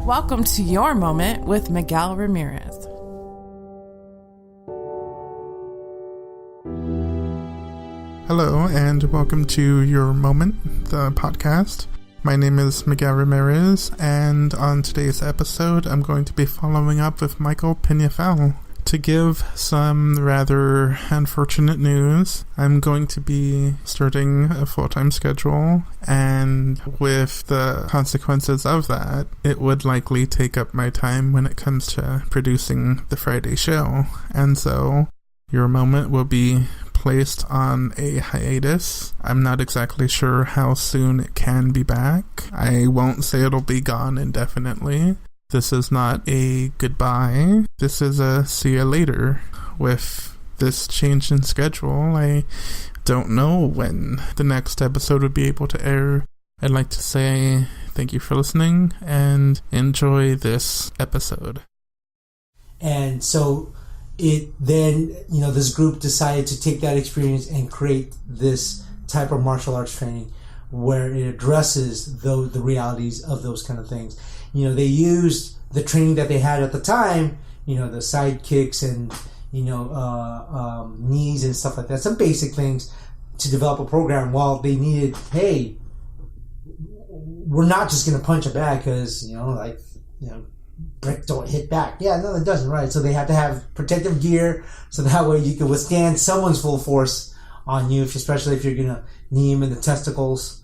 Welcome to Your Moment with Miguel Ramirez. Hello, and welcome to Your Moment, the podcast. My name is Miguel Ramirez, and on today's episode, I'm going to be following up with Michael Peñafiel. To give some rather unfortunate news, I'm going to be starting a full-time schedule, and with the consequences of that, it would likely take up my time when it comes to producing the Friday show. And so, Your Moment will be placed on a hiatus. I'm not exactly sure how soon it can be back. I won't say it'll be gone indefinitely. This is not a goodbye. This is a see you later. With this change in schedule, I don't know when the next episode would be able to air. I'd like to say thank you for listening and enjoy this episode. And so it then, this group decided to take that experience and create this type of martial arts training where it addresses the realities of those kind of things. They used the training that they had at the time, the side kicks and, knees and stuff like that, some basic things to develop a program while they needed, hey, we're not just going to punch a bag because, brick don't hit back. Yeah, no, it doesn't, right? So they have to have protective gear so that way you can withstand someone's full force on you, especially if you're going to knee them in the testicles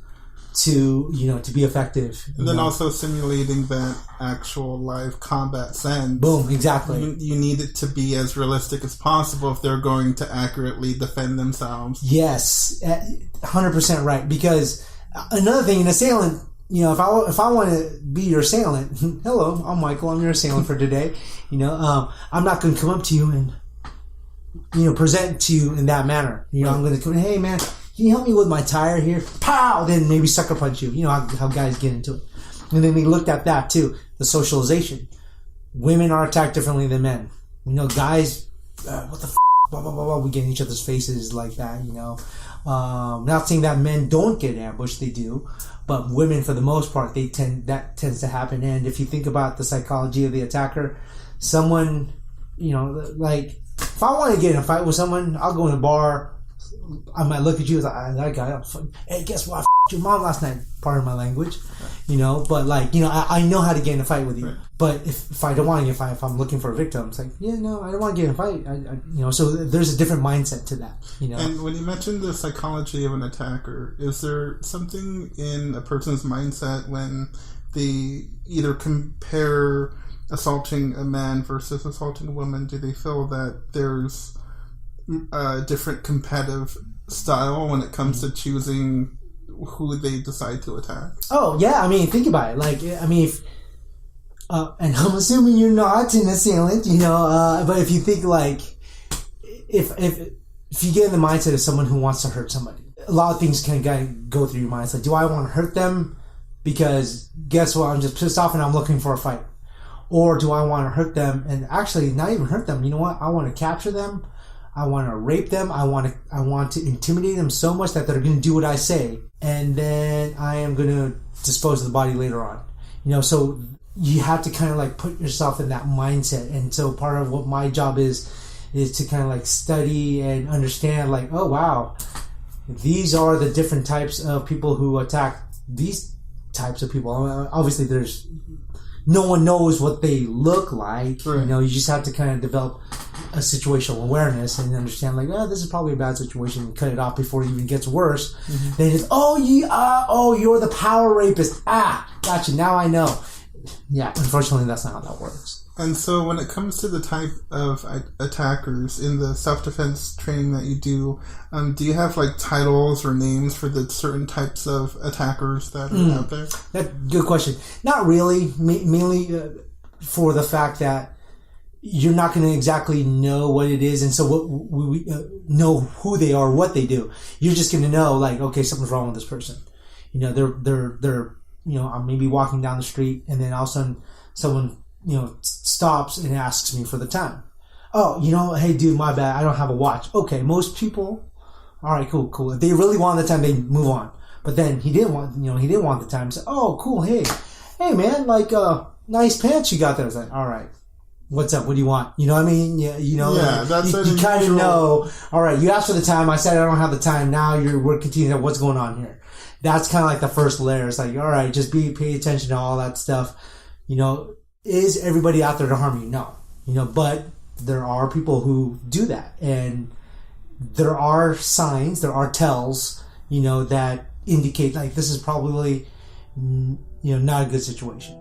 to be effective. And then also simulating that actual live combat sense. Boom, exactly. You need it to be as realistic as possible if they're going to accurately defend themselves. Yes, 100% right. Because another thing, an assailant, if I want to be your assailant, hello, I'm Michael, I'm your assailant for today. I'm not going to come up to you and, present to you in that manner. I'm going to come, hey man, can you help me with my tire here? Pow! Then maybe sucker punch you. How guys get into it. And then we looked at that too, the socialization. Women are attacked differently than men. Guys, what the f***, blah, blah, blah, blah. We get in each other's faces like that, Not saying that men don't get ambushed, they do. But women, for the most part, that tends to happen. And if you think about the psychology of the attacker, someone, if I want to get in a fight with someone, I'll go in a bar, I might look at you as that guy. Hey, guess what? I f***ed your mom last night. Pardon my language, But I know how to get in a fight with you. Right. But if I don't want to get in a fight, if I'm looking for a victim, it's like, yeah, no, I don't want to get in a fight. So there's a different mindset to that. And when you mentioned the psychology of an attacker, is there something in a person's mindset when they either compare assaulting a man versus assaulting a woman? Do they feel that there's a different competitive style when it comes to choosing who they decide to attack? Oh yeah, think about it. If and I'm assuming you're not an assailant, but if you think if you get in the mindset of someone who wants to hurt somebody, a lot of things can go through your mind. It's like, do I want to hurt them because guess what, I'm just pissed off and I'm looking for a fight, or do I want to hurt them and actually not even hurt them? You know what? I want to capture them. I want to rape them. I want to intimidate them so much that they're going to do what I say, and then I am going to dispose of the body later on. So you have to kind of put yourself in that mindset. And so part of what my job is to kind of study and understand oh wow, these are the different types of people who attack these types of people. Obviously there's no one knows what they look like. Right. You just have to kind of develop a situational awareness and understand this is probably a bad situation, and cut it off before it even gets worse. Mm-hmm. Then it's, you're the power rapist. Gotcha, now I know. Yeah, unfortunately that's not how that works. And so when it comes to the type of attackers in the self-defense training that you do you have titles or names for the certain types of attackers that are out there? That's a good question. Not really, mainly for the fact that you're not going to exactly know what it is, and so we know who they are, what they do. You're just going to know, okay, something's wrong with this person. They're I'm maybe walking down the street, and then all of a sudden someone stops and asks me for the time. Oh, hey dude, my bad, I don't have a watch. Okay, most people, all right, cool. If they really want the time, they move on. But then he didn't want the time. So, oh, cool, hey man, nice pants you got there. It's like, all right, what's up? What do you want? You know what I mean? Yeah, you know, that's you kind of know. All right, you asked for the time. I said I don't have the time. Now we're continuing. What's going on here? That's kind of like the first layer. It's like, all right, just pay attention to all that stuff. You know, is everybody out there to harm you? No. You know, but there are people who do that, and there are signs, there are tells, you know, that indicate like this is probably, you know, not a good situation.